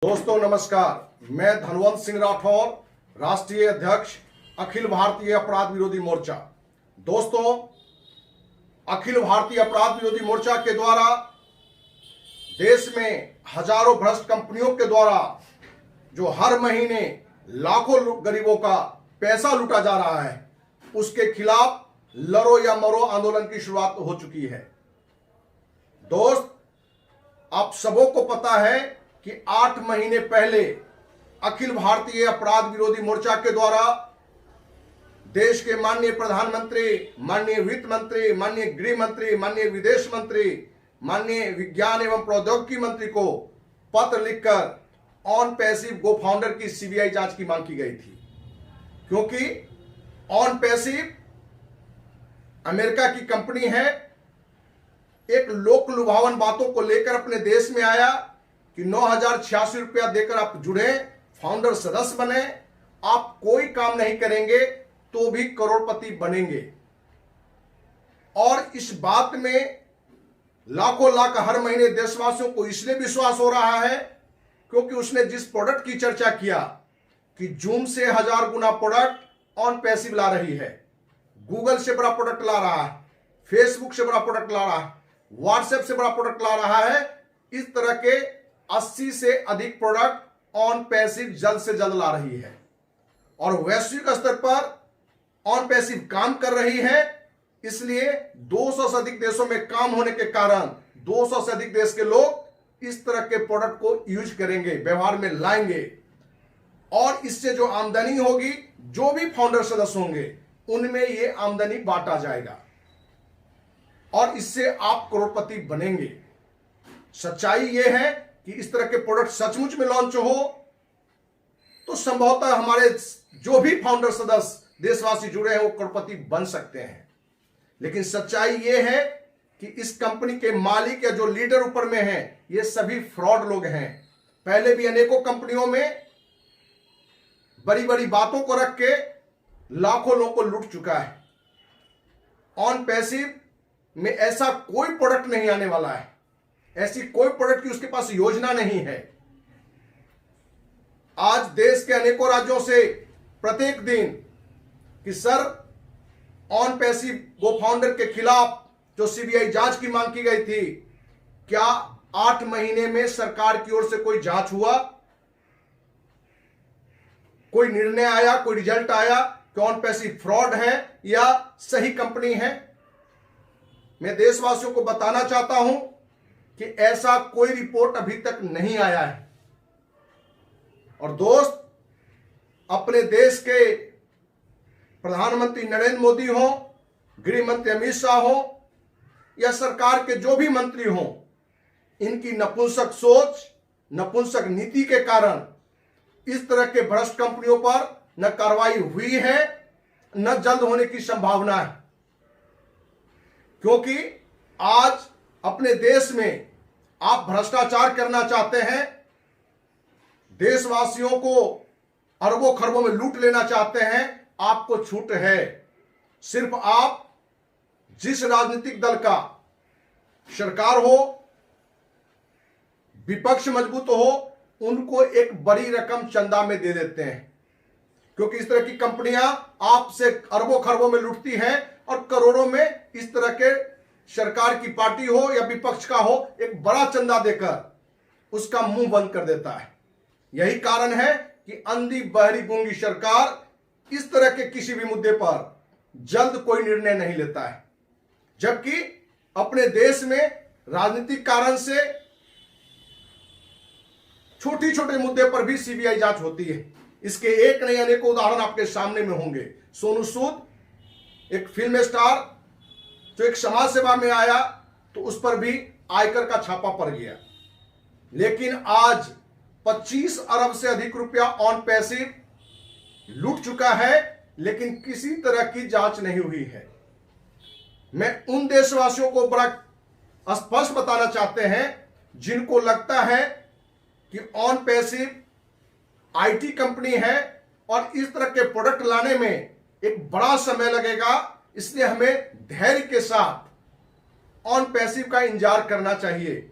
दोस्तों नमस्कार, मैं धनवंत सिंह राठौर, राष्ट्रीय अध्यक्ष अखिल भारतीय अपराध विरोधी मोर्चा। दोस्तों, अखिल भारतीय अपराध विरोधी मोर्चा के द्वारा देश में हजारों भ्रष्ट कंपनियों के द्वारा जो हर महीने लाखों गरीबों का पैसा लूटा जा रहा है, उसके खिलाफ लड़ो या मरो आंदोलन की शुरुआत हो चुकी है। दोस्त, आप सबों को पता है कि 8 महीने पहले अखिल भारतीय अपराध विरोधी मोर्चा के द्वारा देश के माननीय प्रधानमंत्री, माननीय वित्त मंत्री, माननीय गृह मंत्री, माननीय विदेश मंत्री, माननीय विज्ञान एवं प्रौद्योगिकी मंत्री को पत्र लिखकर ऑन पैसिव गो फाउंडर की सीबीआई जांच की मांग की गई थी। क्योंकि ऑन पैसिव अमेरिका की कंपनी है, एक लोक लुभावन बातों को लेकर अपने देश में आया कि 9,086 रुपया देकर आप जुड़े, फाउंडर सदस्य बने, आप कोई काम नहीं करेंगे तो भी करोड़पति बनेंगे। और इस बात में लाखों लाख हर महीने देशवासियों को इसलिए विश्वास हो रहा है क्योंकि उसने जिस प्रोडक्ट की चर्चा किया कि जूम से 1000 गुना प्रोडक्ट ऑन पैसिव ला रही है, गूगल से बड़ा प्रोडक्ट ला रहा है, फेसबुक से बड़ा प्रोडक्ट ला रहा है, व्हाट्सएप से बड़ा प्रोडक्ट ला रहा है, इस तरह के 80 से अधिक प्रोडक्ट ऑन पैसिव जल्द से जल्द ला रही है। और वैश्विक स्तर पर ऑन पैसिव काम कर रही है, इसलिए 200 से अधिक देशों में काम होने के कारण 200 से अधिक देश के लोग इस तरह के प्रोडक्ट को यूज करेंगे, व्यवहार में लाएंगे। और इससे जो आमदनी होगी, जो भी फाउंडर सदस्य होंगे, उनमें ये आमदनी बांटा जाएगा और इससे आप करोड़पति बनेंगे। सच्चाई यह है कि इस तरह के प्रोडक्ट सचमुच में लॉन्च हो तो संभवतः हमारे जो भी फाउंडर सदस्य देशवासी जुड़े हैं वो करोड़पति बन सकते हैं। लेकिन सच्चाई यह है कि इस कंपनी के मालिक या जो लीडर ऊपर में हैं, ये सभी फ्रॉड लोग हैं। पहले भी अनेकों कंपनियों में बड़ी बड़ी बातों को रख के लाखों लोगों को लूट चुका है। ऑन पैसिव में ऐसा कोई प्रोडक्ट नहीं आने वाला है, ऐसी कोई प्रोडक्ट की उसके पास योजना नहीं है। आज देश के अनेकों राज्यों से प्रत्येक दिन कि sir on passive go founder के खिलाफ जो सीबीआई जांच की मांग की गई थी, क्या 8 महीने में सरकार की ओर से कोई जांच हुआ, कोई निर्णय आया, कोई रिजल्ट आया कि ऑन पैसिव फ्रॉड है या सही कंपनी है? मैं देशवासियों को बताना चाहता हूं कि ऐसा कोई रिपोर्ट अभी तक नहीं आया है। और दोस्त, अपने देश के प्रधानमंत्री नरेंद्र मोदी हो, गृह मंत्री अमित शाह हो या सरकार के जो भी मंत्री हो, इनकी नपुंसक सोच, नपुंसक नीति के कारण इस तरह के भ्रष्ट कंपनियों पर न कार्रवाई हुई है, न जल्द होने की संभावना है। क्योंकि आज अपने देश में आप भ्रष्टाचार करना चाहते हैं, देशवासियों को अरबों खरबों में लूट लेना चाहते हैं, आपको छूट है। सिर्फ आप जिस राजनीतिक दल का सरकार हो, विपक्ष मजबूत हो, उनको एक बड़ी रकम चंदा में दे देते हैं। क्योंकि इस तरह की कंपनियां आपसे अरबों खरबों में लूटती हैं और करोड़ों में इस तरह के सरकार की पार्टी हो या विपक्ष का हो, एक बड़ा चंदा देकर उसका मुंह बंद कर देता है। यही कारण है कि अंधी बहरी गूंगी सरकार इस तरह के किसी भी मुद्दे पर जल्द कोई निर्णय नहीं लेता है। जबकि अपने देश में राजनीतिक कारण से छोटे छोटे मुद्दे पर भी सीबीआई जांच होती है। इसके एक नहीं अनेकों उदाहरण आपके सामने में होंगे। सोनू सूद, एक फिल्म स्टार जो एक समाज सेवा में आया, तो उस पर भी आयकर का छापा पड़ गया। लेकिन आज 25 अरब से अधिक रुपया ऑन पैसिव लूट चुका है, लेकिन किसी तरह की जांच नहीं हुई है। मैं उन देशवासियों को बड़ा स्पष्ट बताना चाहते हैं जिनको लगता है कि ऑन पैसिव आईटी कंपनी है और इस तरह के प्रोडक्ट लाने में एक बड़ा समय लगेगा, इसलिए हमें धैर्य के साथ ऑन पैसिव का इंतजार करना चाहिए।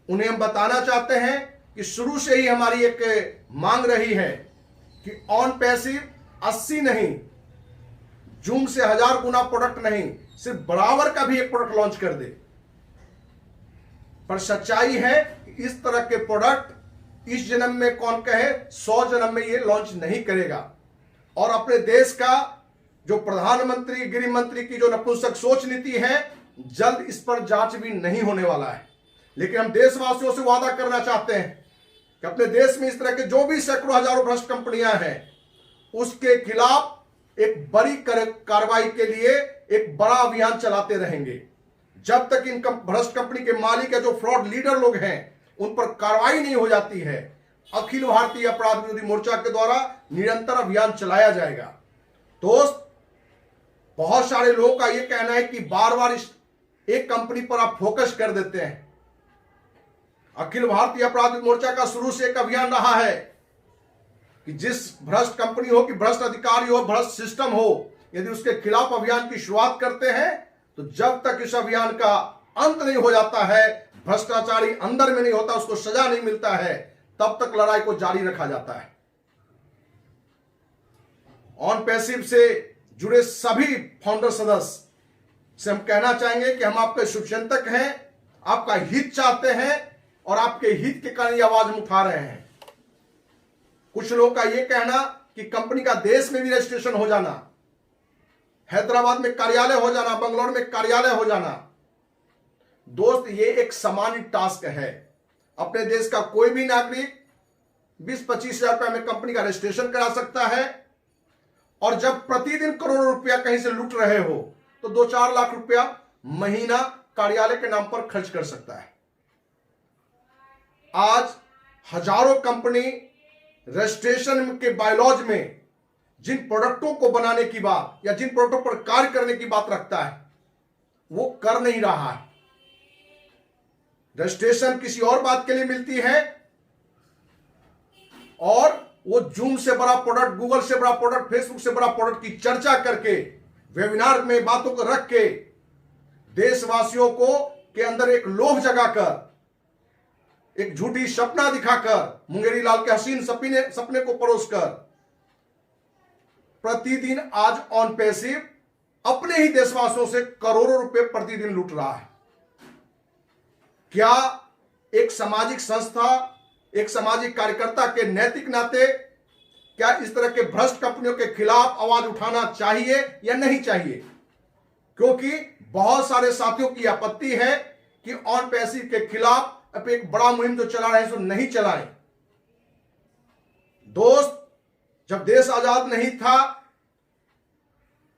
उन्हें हम बताना चाहते हैं कि शुरू से ही हमारी एक मांग रही है कि ऑन पैसिव 80 नहीं, जूम से 1000 गुना प्रोडक्ट नहीं, सिर्फ बराबर का भी एक प्रोडक्ट लॉन्च कर दे। पर सच्चाई है कि इस तरह के प्रोडक्ट इस जन्म में कौन कहे 100 जन्म में ये लॉन्च नहीं करेगा। और अपने देश का जो प्रधानमंत्री, गृह मंत्री की जो नपुंसक सोच नीति है, जल्द इस पर जांच भी नहीं होने वाला है। लेकिन हम देशवासियों से वादा करना चाहते हैं कि अपने देश में इस तरह के जो भी सैकड़ों हजारों भ्रष्ट कंपनियां हैं, उसके खिलाफ एक बड़ी कार्रवाई के लिए एक बड़ा अभियान चलाते रहेंगे। जब तक इन भ्रष्ट कंपनी के मालिक या जो फ्रॉड लीडर लोग हैं उन पर कार्रवाई नहीं हो जाती है, अखिल भारतीय अपराध विरोधी मोर्चा के द्वारा निरंतर अभियान चलाया जाएगा। दोस्त, बहुत सारे लोगों का यह कहना है कि बार बार इस एक कंपनी पर आप फोकस कर देते हैं। अखिल भारतीय अपराध विरोधी मोर्चा का शुरू से एक अभियान रहा है कि जिस भ्रष्ट कंपनी हो, कि भ्रष्ट अधिकारी हो, भ्रष्ट सिस्टम हो, यदि उसके खिलाफ अभियान की शुरुआत करते हैं तो जब तक इस अभियान का अंत नहीं हो जाता है, भ्रष्टाचारी अंदर में नहीं होता, उसको सजा नहीं मिलता है, तब तक लड़ाई को जारी रखा जाता है। ऑन पैसिव से जुड़े सभी फाउंडर सदस्य से हम कहना चाहेंगे कि हम आपके शुभचिंतक हैं, आपका हित चाहते हैं और आपके हित के कारण आवाज हम उठा रहे हैं। कुछ लोगों का यह कहना कि कंपनी का देश में भी रजिस्ट्रेशन हो जाना, हैदराबाद में कार्यालय हो जाना, बंगलौर में कार्यालय हो जाना। दोस्त, ये एक सामान्य टास्क है। अपने देश का कोई भी नागरिक 20-25 हजार रुपए में कंपनी का रजिस्ट्रेशन करा सकता है और जब प्रतिदिन करोड़ों रुपया कहीं से लूट रहे हो तो 2-4 लाख रुपया महीना कार्यालय के नाम पर खर्च कर सकता है। आज हजारों कंपनी रजिस्ट्रेशन के बायलॉज में जिन प्रोडक्टों को बनाने की बात या जिन प्रोडक्टों पर कार्य करने की बात रखता है, वो कर नहीं रहा है। रजिस्ट्रेशन किसी और बात के लिए मिलती है और वो जूम से बड़ा प्रोडक्ट, गूगल से बड़ा प्रोडक्ट, फेसबुक से बड़ा प्रोडक्ट की चर्चा करके, वेबिनार में बातों को रख के देशवासियों को के अंदर एक लोभ जगाकर, एक झूठी सपना दिखाकर, मुंगेरी लाल के हसीन सपने को परोसकर प्रतिदिन आज ऑन पैसिव अपने ही देशवासियों से करोड़ों रुपए प्रतिदिन लूट रहा है। क्या एक सामाजिक संस्था, एक सामाजिक कार्यकर्ता के नैतिक नाते क्या इस तरह के भ्रष्ट कंपनियों के खिलाफ आवाज उठाना चाहिए या नहीं चाहिए? क्योंकि बहुत सारे साथियों की आपत्ति है कि ऑन पैसिव के खिलाफ अब एक बड़ा मुहिम जो चला रहे हैं सो नहीं चलाएं। दोस्त, जब देश आजाद नहीं था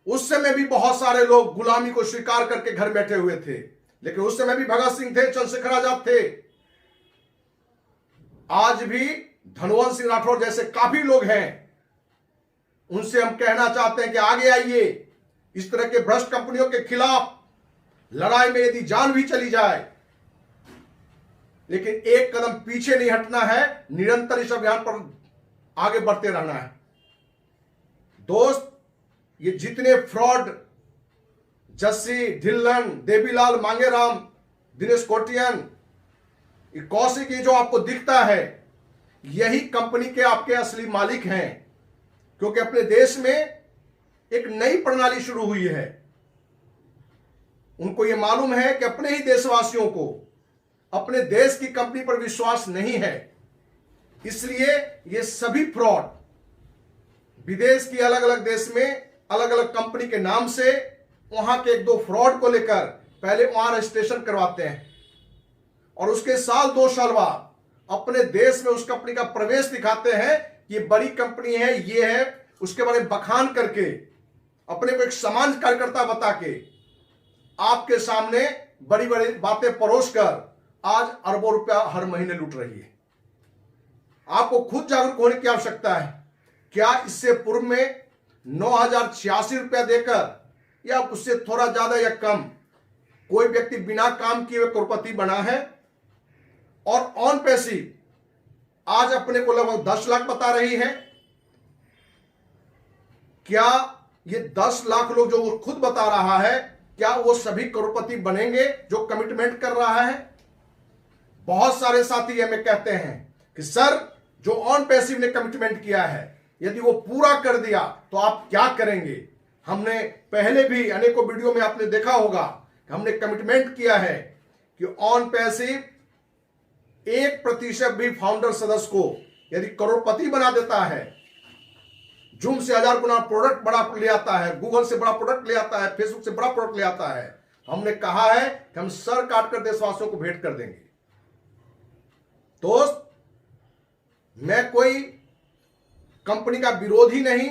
उस समय भी बहुत सारे लोग गुलामी को स्वीकार करके घर बैठे हुए थे, लेकिन उस समय भी भगत सिंह थे, चंद्रशेखर आजाद थे। आज भी धनवंत सिंह राठौर जैसे काफी लोग हैं। उनसे हम कहना चाहते हैं कि आगे आइए, इस तरह के भ्रष्ट कंपनियों के खिलाफ लड़ाई में यदि जान भी चली जाए लेकिन एक कदम पीछे नहीं हटना है, निरंतर इस अभियान पर आगे बढ़ते रहना है। दोस्त, ये जितने फ्रॉड जस्सी, ढिल्लन, देवीलाल, मांगेराम, दिनेश कोटियन, कौशिक, ये जो आपको दिखता है, यही कंपनी के आपके असली मालिक हैं। क्योंकि अपने देश में एक नई प्रणाली शुरू हुई है। उनको यह मालूम है कि अपने ही देशवासियों को अपने देश की कंपनी पर विश्वास नहीं है, इसलिए ये सभी फ्रॉड विदेश की अलग अलग देश में अलग अलग कंपनी के नाम से वहां के 1-2 फ्रॉड को लेकर पहले वहां रजिस्ट्रेशन करवाते हैं और उसके साल 2 साल बाद अपने देश में उस कंपनी का प्रवेश दिखाते हैं, ये बड़ी कंपनी है, ये है, उसके बारे में बखान करके अपने को एक समाज कार्यकर्ता बता के आपके सामने बड़ी बड़ी बातें परोस कर आज अरबों रुपया हर महीने लूट रही है। आपको खुद जागरूक होने की आवश्यकता है। क्या इससे पूर्व में 9,086 रुपया देकर या उससे थोड़ा ज्यादा या कम कोई व्यक्ति बिना काम किए हुए करोड़पति बना है? और ऑन पैसिव आज अपने को लगभग 10 लाख बता रही है। क्या ये 10 लाख लोग जो वो खुद बता रहा है, क्या वो सभी करोड़पति बनेंगे जो कमिटमेंट कर रहा है? बहुत सारे साथी हमें कहते हैं कि कि सर जो ऑन पैसिव ने कमिटमेंट किया है यदि वो पूरा कर दिया तो आप क्या करेंगे। हमने पहले भी अनेकों वीडियो में आपने देखा होगा कि हमने कमिटमेंट किया है कि ऑन पैसिव 1% भी फाउंडर सदस्य को यदि करोड़पति बना देता है, जूम से 1000 गुना प्रोडक्ट बड़ा ले आता है, गूगल से बड़ा प्रोडक्ट ले आता है, फेसबुक से बड़ा प्रोडक्ट ले आता है, तो हमने कहा है कि हम सर काटकर देशवासियों को भेंट कर देंगे। दोस्त, मैं कोई कंपनी का विरोधी नहीं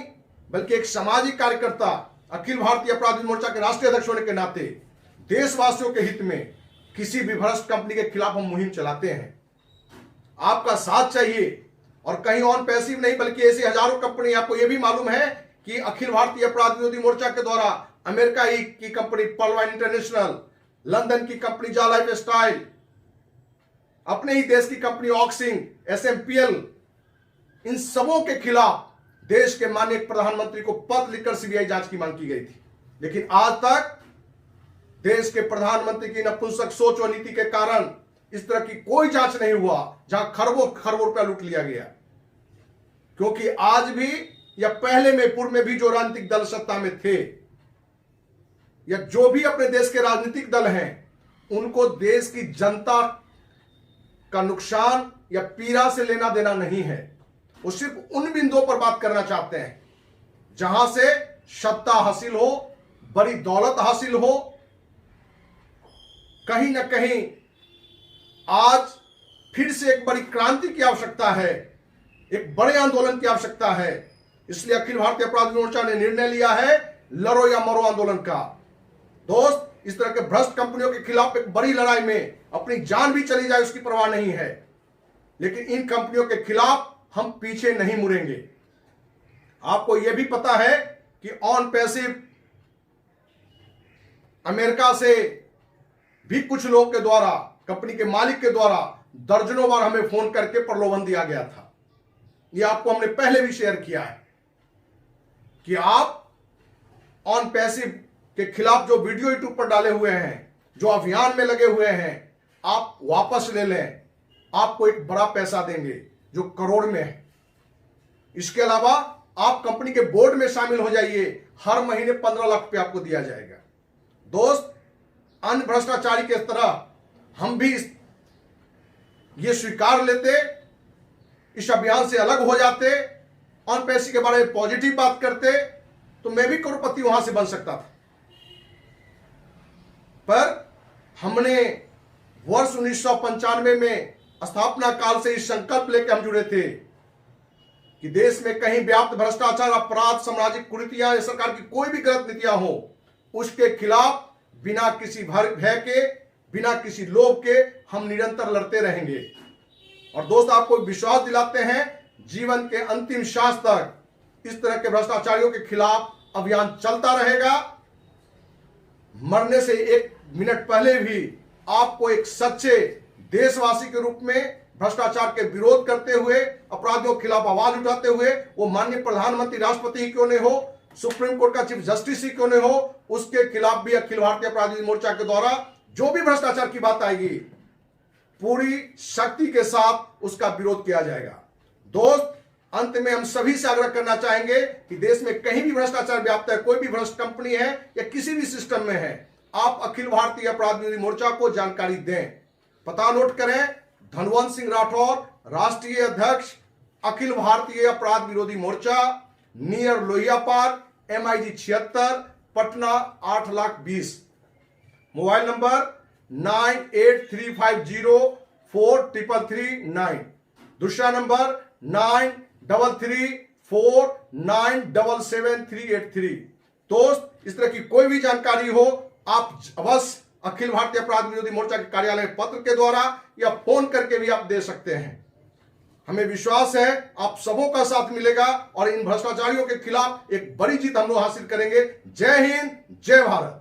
बल्कि एक सामाजिक कार्यकर्ता, अखिल भारतीय अपराध मोर्चा के राष्ट्रीय अध्यक्ष होने के नाते देशवासियों के हित में किसी भी भ्रष्ट कंपनी के खिलाफ हम मुहिम चलाते हैं। आपका साथ चाहिए और कहीं ऑन पैसिव नहीं बल्कि ऐसी हजारों कंपनी। आपको यह भी मालूम है कि अखिल भारतीय अपराध विरोधी मोर्चा के द्वारा अमेरिका की कंपनी पलवाइन इंटरनेशनल, लंदन की कंपनी जा लाइफ स्टाइल, अपने ही देश की कंपनी ऑक्सिंग, एसएमपीएल, इन सबों के खिलाफ देश के माननीय प्रधानमंत्री को पत्र लिखकर सीबीआई जांच की मांग की गई थी। लेकिन आज तक देश के प्रधानमंत्री की नपुंसक सोच और नीति के कारण इस तरह की कोई जांच नहीं हुआ जहां खरबों खरबों रुपया लूट लिया गया। क्योंकि आज भी या पहले में पूर्व में भी जो राजनीतिक दल सत्ता में थे या जो भी अपने देश के राजनीतिक दल हैं, उनको देश की जनता का नुकसान या पीड़ा से लेना देना नहीं है। वो सिर्फ उन बिंदुओं पर बात करना चाहते हैं जहां से सत्ता हासिल हो, बड़ी दौलत हासिल हो। कहीं ना कहीं आज फिर से एक बड़ी क्रांति की आवश्यकता है, एक बड़े आंदोलन की आवश्यकता है। इसलिए अखिल भारतीय अपराध मोर्चा ने निर्णय लिया है लड़ो या मरो आंदोलन का। दोस्त, इस तरह के भ्रष्ट कंपनियों के खिलाफ एक बड़ी लड़ाई में अपनी जान भी चली जाए उसकी परवाह नहीं है, लेकिन इन कंपनियों के खिलाफ हम पीछे नहीं मुड़ेंगे। आपको यह भी पता है कि ऑन पैसिव अमेरिका से भी कुछ लोगों के द्वारा, कंपनी के मालिक के द्वारा दर्जनों बार हमें फोन करके प्रलोभन दिया गया था। यह आपको हमने पहले भी शेयर किया है कि आप ऑन पैसिव के खिलाफ जो वीडियो यूट्यूब पर डाले हुए हैं, जो अभियान में लगे हुए हैं, आप वापस ले लें, आपको एक बड़ा पैसा देंगे जो करोड़ में है। इसके अलावा आप कंपनी के बोर्ड में शामिल हो जाइए, हर महीने 15 लाख रुपया आपको दिया जाएगा। दोस्त, अन्य भ्रष्टाचारी के तरह हम भी ये स्वीकार लेते, इस अभियान से अलग हो जाते, ऑन पैसिव के बारे में पॉजिटिव बात करते, तो मैं भी करोड़पति वहां से बन सकता था। पर हमने वर्ष 1995 में स्थापना काल से इस संकल्प लेकर हम जुड़े थे कि देश में कहीं व्याप्त भ्रष्टाचार, अपराध, सामाजिक कुरीतियां या सरकार की कोई भी गलत नीतियां हो, उसके खिलाफ बिना किसी भय के, बिना किसी लोभ के हम निरंतर लड़ते रहेंगे। और दोस्त, आपको विश्वास दिलाते हैं जीवन के अंतिम श्वास तक इस तरह के भ्रष्टाचारियों के खिलाफ अभियान चलता रहेगा। मरने से 1 मिनट पहले भी आपको एक सच्चे देशवासी के रूप में भ्रष्टाचार के विरोध करते हुए, अपराधियों के खिलाफ आवाज उठाते हुए, वो माननीय प्रधानमंत्री, राष्ट्रपति ही क्यों नहीं हो, सुप्रीम कोर्ट का चीफ जस्टिस ही क्यों नहीं हो, उसके खिलाफ भी अखिल भारतीय अपराध मोर्चा के द्वारा जो भी भ्रष्टाचार की बात आएगी, पूरी शक्ति के साथ उसका विरोध किया जाएगा। दोस्त, अंत में हम सभी से आग्रह करना चाहेंगे कि देश में कहीं भी भ्रष्टाचार व्याप्त है, कोई भी भ्रष्ट कंपनी है या किसी भी सिस्टम में है, आप अखिल भारतीय अपराध विरोधी मोर्चा को जानकारी दें। पता नोट करें, धनवंत सिंह राठौर, राष्ट्रीय अध्यक्ष, अखिल Bharatiya Apradh Virodhi Morcha, near Lohia park, MIG 76, Patna 8,20,000। Mobile number 9835043339। दूसरा नंबर 9334977383। दोस्त, इस तरह की कोई भी जानकारी हो, आप अवश्य अखिल भारतीय अपराध विरोधी मोर्चा के कार्यालय पत्र के द्वारा या फोन करके भी आप दे सकते हैं। हमें विश्वास है आप सबों का साथ मिलेगा और इन भ्रष्टाचारियों के खिलाफ एक बड़ी जीत हम लोग हासिल करेंगे। जय हिंद, जय भारत।